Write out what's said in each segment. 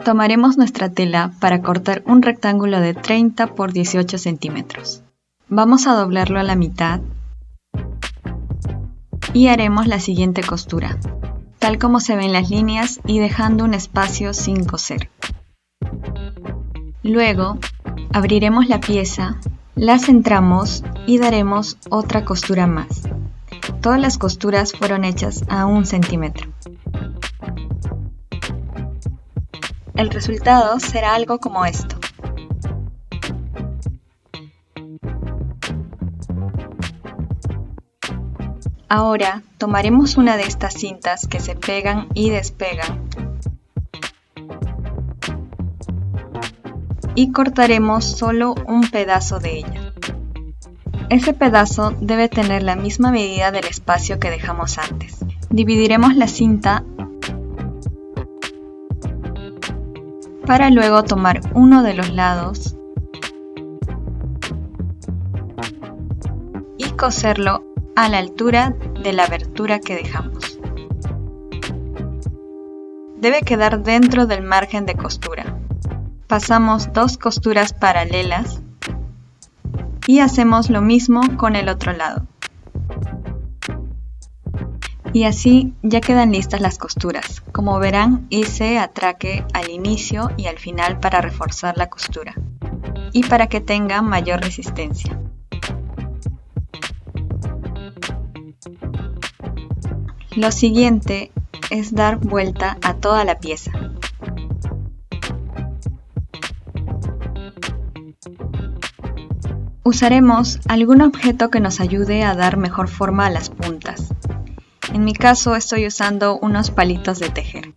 Tomaremos nuestra tela para cortar un rectángulo de 30 por 18 centímetros. Vamos a doblarlo a la mitad y haremos la siguiente costura, tal como se ven las líneas y dejando un espacio sin coser. Luego, abriremos la pieza, la centramos y daremos otra costura más. Todas las costuras fueron hechas a 1 centímetro. El resultado será algo como esto. Ahora tomaremos una de estas cintas que se pegan y despegan y cortaremos solo un pedazo de ella. Ese pedazo debe tener la misma medida del espacio que dejamos antes. Dividiremos la cinta para luego tomar uno de los lados y coserlo a la altura de la abertura que dejamos. Debe quedar dentro del margen de costura. Pasamos 2 costuras paralelas y hacemos lo mismo con el otro lado. Y así ya quedan listas las costuras. Como verán, hice atraque al inicio y al final para reforzar la costura y para que tenga mayor resistencia. Lo siguiente es dar vuelta a toda la pieza. Usaremos algún objeto que nos ayude a dar mejor forma a las puntas. En mi caso estoy usando unos palitos de tejer.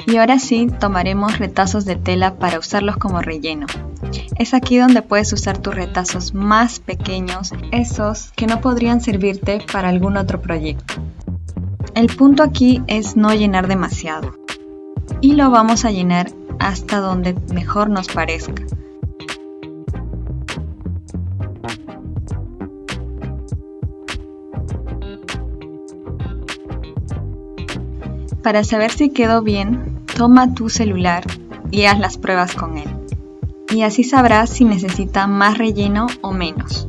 Y ahora sí tomaremos retazos de tela para usarlos como relleno. Es aquí donde puedes usar tus retazos más pequeños, esos que no podrían servirte para algún otro proyecto. El punto aquí es no llenar demasiado. Y lo vamos a llenar hasta donde mejor nos parezca. Para saber si quedó bien, toma tu celular y haz las pruebas con él. Y así sabrás si necesita más relleno o menos.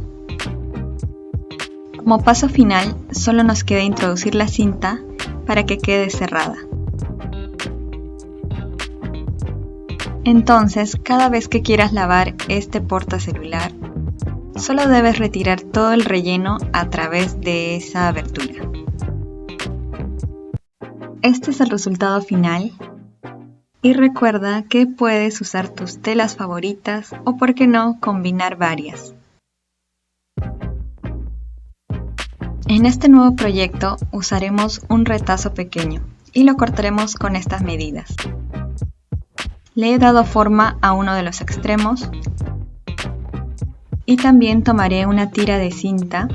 Como paso final, solo nos queda introducir la cinta para que quede cerrada. Entonces, cada vez que quieras lavar este portacelular, solo debes retirar todo el relleno a través de esa abertura. Este es el resultado final. Y recuerda que puedes usar tus telas favoritas o, por qué no, combinar varias. En este nuevo proyecto usaremos un retazo pequeño y lo cortaremos con estas medidas. Le he dado forma a uno de los extremos y también tomaré una tira de cinta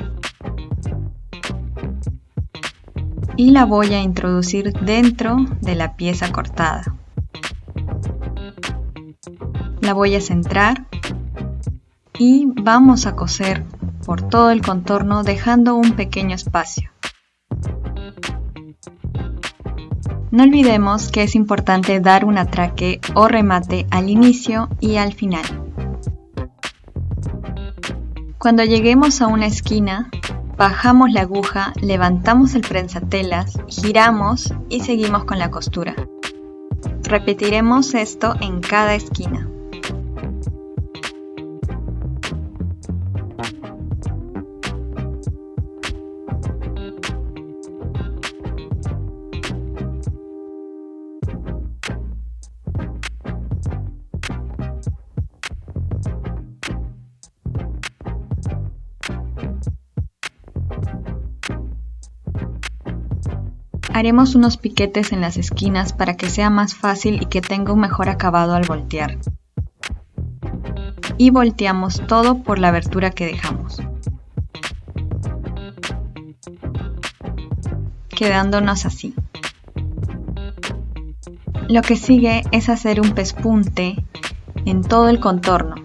y la voy a introducir dentro de la pieza cortada. La voy a centrar y vamos a coser por todo el contorno dejando un pequeño espacio. No olvidemos que es importante dar un atraque o remate al inicio y al final. Cuando lleguemos a una esquina, bajamos la aguja, levantamos el prensatelas, giramos y seguimos con la costura. Repetiremos esto en cada esquina. Haremos unos piquetes en las esquinas para que sea más fácil y que tenga un mejor acabado al voltear. Y volteamos todo por la abertura que dejamos, quedándonos así. Lo que sigue es hacer un pespunte en todo el contorno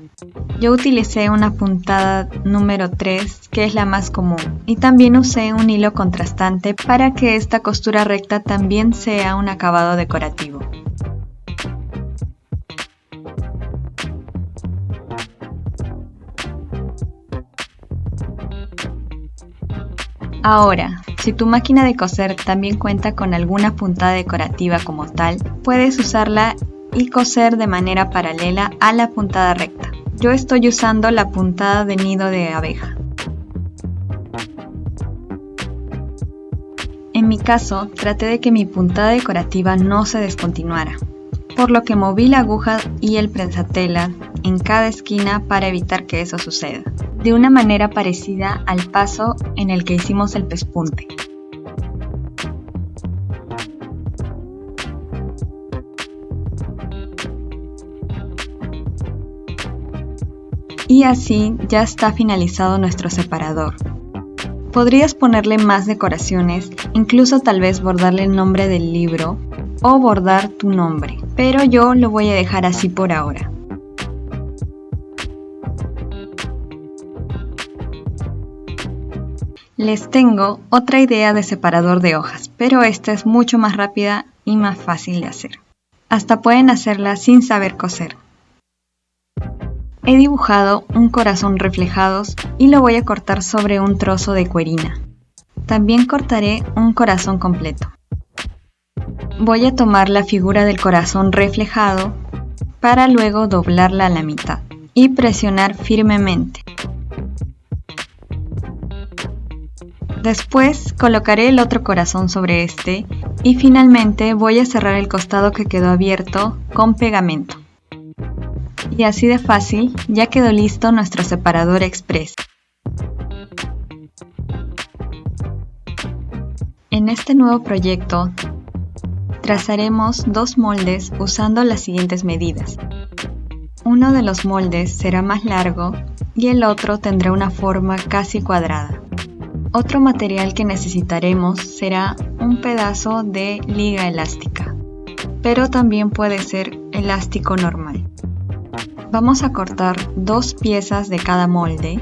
Yo utilicé una puntada número 3, que es la más común, y también usé un hilo contrastante para que esta costura recta también sea un acabado decorativo. Ahora, si tu máquina de coser también cuenta con alguna puntada decorativa como tal, puedes usarla y coser de manera paralela a la puntada recta. Yo estoy usando la puntada de nido de abeja. En mi caso, traté de que mi puntada decorativa no se descontinuara, por lo que moví la aguja y el prensatela en cada esquina para evitar que eso suceda, de una manera parecida al paso en el que hicimos el pespunte. Y así ya está finalizado nuestro separador. Podrías ponerle más decoraciones, incluso tal vez bordarle el nombre del libro o bordar tu nombre, pero yo lo voy a dejar así por ahora. Les tengo otra idea de separador de hojas, pero esta es mucho más rápida y más fácil de hacer. Hasta pueden hacerla sin saber coser. He dibujado un corazón reflejados y lo voy a cortar sobre un trozo de cuerina. También cortaré un corazón completo. Voy a tomar la figura del corazón reflejado para luego doblarla a la mitad y presionar firmemente. Después colocaré el otro corazón sobre este y finalmente voy a cerrar el costado que quedó abierto con pegamento. Y así de fácil ya quedó listo nuestro separador express. En este nuevo proyecto trazaremos dos moldes usando las siguientes medidas. Uno de los moldes será más largo y el otro tendrá una forma casi cuadrada. Otro material que necesitaremos será un pedazo de liga elástica, pero también puede ser elástico normal. Vamos a cortar 2 piezas de cada molde.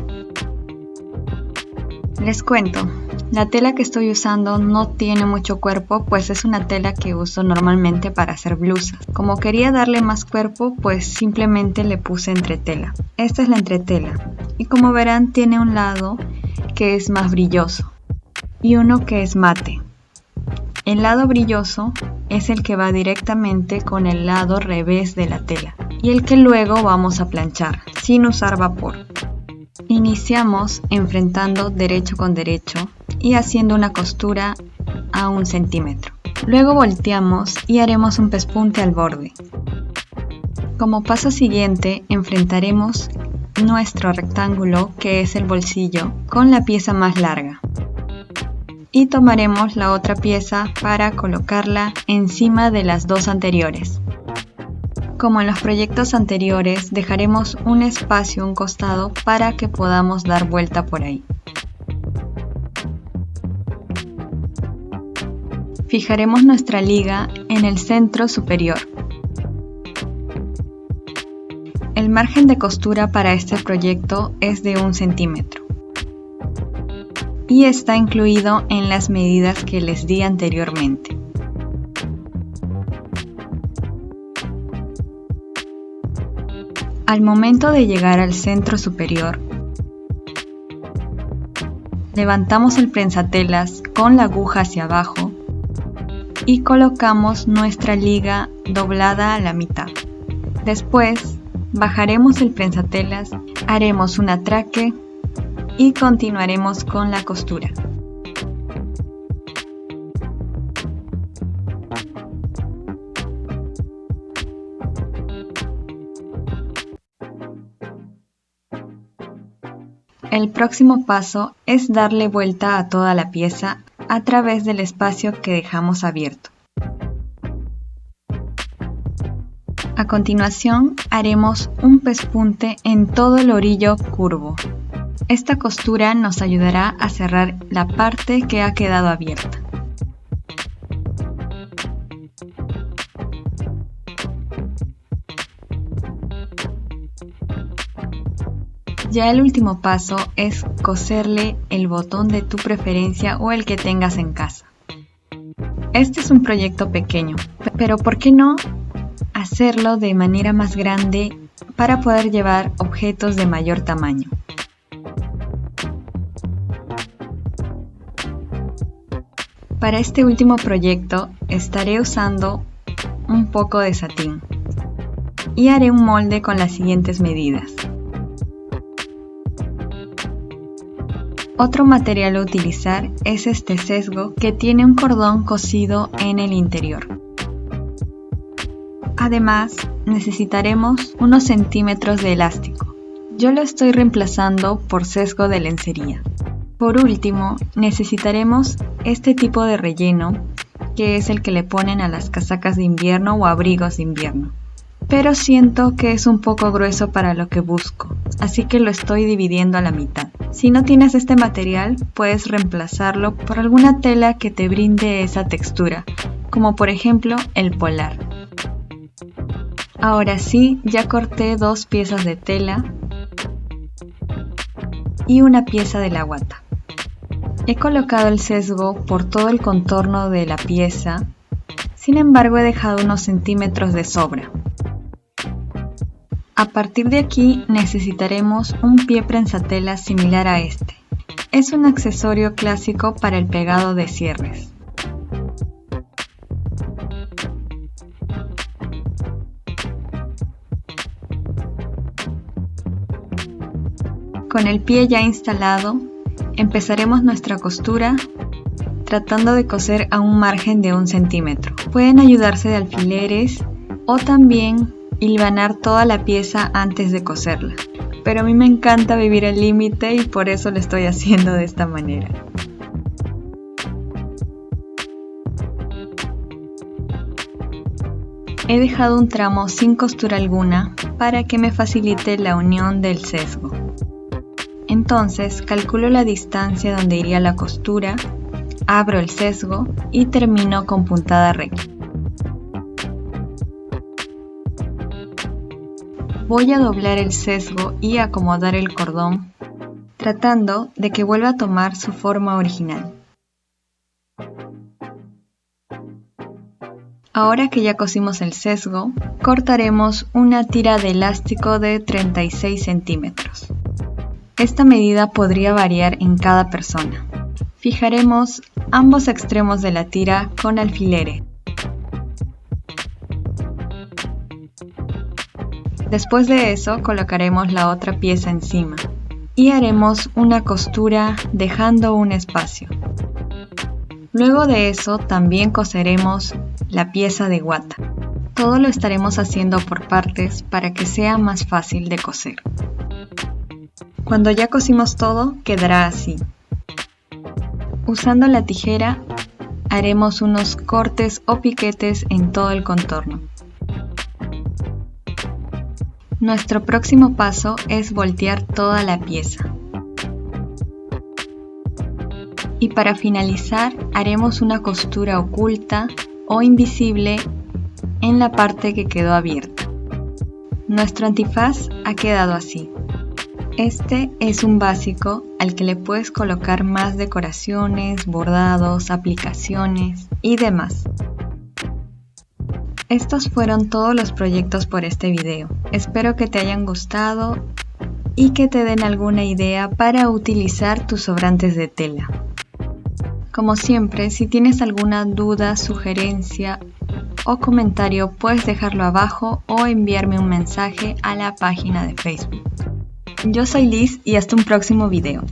Les cuento, la tela que estoy usando no tiene mucho cuerpo, pues es una tela que uso normalmente para hacer blusas. Como quería darle más cuerpo, pues simplemente le puse entretela. Esta es la entretela y como verán tiene un lado que es más brilloso y uno que es mate. El lado brilloso es el que va directamente con el lado revés de la tela y el que luego vamos a planchar sin usar vapor. Iniciamos enfrentando derecho con derecho y haciendo una costura a 1 centímetro. Luego volteamos y haremos un pespunte al borde. Como paso siguiente enfrentaremos nuestro rectángulo, que es el bolsillo, con la pieza más larga. Y tomaremos la otra pieza para colocarla encima de las 2 anteriores. Como en los proyectos anteriores, dejaremos un espacio a un costado para que podamos dar vuelta por ahí. Fijaremos nuestra liga en el centro superior. El margen de costura para este proyecto es de 1 centímetro y está incluido en las medidas que les di anteriormente. Al momento de llegar al centro superior, levantamos el prensatelas con la aguja hacia abajo y colocamos nuestra liga doblada a la mitad. Después, bajaremos el prensatelas, haremos un atraque y continuaremos con la costura. El próximo paso es darle vuelta a toda la pieza a través del espacio que dejamos abierto. A continuación haremos un pespunte en todo el orillo curvo. Esta costura nos ayudará a cerrar la parte que ha quedado abierta. Ya el último paso es coserle el botón de tu preferencia o el que tengas en casa. Este es un proyecto pequeño, pero ¿por qué no hacerlo de manera más grande para poder llevar objetos de mayor tamaño? Para este último proyecto estaré usando un poco de satín y haré un molde con las siguientes medidas. Otro material a utilizar es este sesgo que tiene un cordón cosido en el interior. Además, necesitaremos unos centímetros de elástico. Yo lo estoy reemplazando por sesgo de lencería. Por último, necesitaremos este tipo de relleno, que es el que le ponen a las casacas de invierno o abrigos de invierno. Pero siento que es un poco grueso para lo que busco, así que lo estoy dividiendo a la mitad. Si no tienes este material, puedes reemplazarlo por alguna tela que te brinde esa textura, como por ejemplo el polar. Ahora sí, ya corté 2 piezas de tela y una pieza de la guata. He colocado el sesgo por todo el contorno de la pieza, sin embargo he dejado unos centímetros de sobra. A partir de aquí necesitaremos un pie prensatela similar a este. Es un accesorio clásico para el pegado de cierres. Con el pie ya instalado, empezaremos nuestra costura tratando de coser a un margen de 1 centímetro. Pueden ayudarse de alfileres o también hilvanar toda la pieza antes de coserla. Pero a mí me encanta vivir al límite y por eso lo estoy haciendo de esta manera. He dejado un tramo sin costura alguna para que me facilite la unión del sesgo. Entonces calculo la distancia donde iría la costura, abro el sesgo y termino con puntada recta. Voy a doblar el sesgo y acomodar el cordón, tratando de que vuelva a tomar su forma original. Ahora que ya cosimos el sesgo, cortaremos una tira de elástico de 36 centímetros. Esta medida podría variar en cada persona. Fijaremos ambos extremos de la tira con alfileres. Después de eso colocaremos la otra pieza encima y haremos una costura dejando un espacio. Luego de eso también coseremos la pieza de guata. Todo lo estaremos haciendo por partes para que sea más fácil de coser. Cuando ya cosimos todo, quedará así. Usando la tijera, haremos unos cortes o piquetes en todo el contorno. Nuestro próximo paso es voltear toda la pieza. Y para finalizar, haremos una costura oculta o invisible en la parte que quedó abierta. Nuestro antifaz ha quedado así. Este es un básico al que le puedes colocar más decoraciones, bordados, aplicaciones y demás. Estos fueron todos los proyectos por este video. Espero que te hayan gustado y que te den alguna idea para utilizar tus sobrantes de tela. Como siempre, si tienes alguna duda, sugerencia o comentario, puedes dejarlo abajo o enviarme un mensaje a la página de Facebook. Yo soy Liz y hasta un próximo video.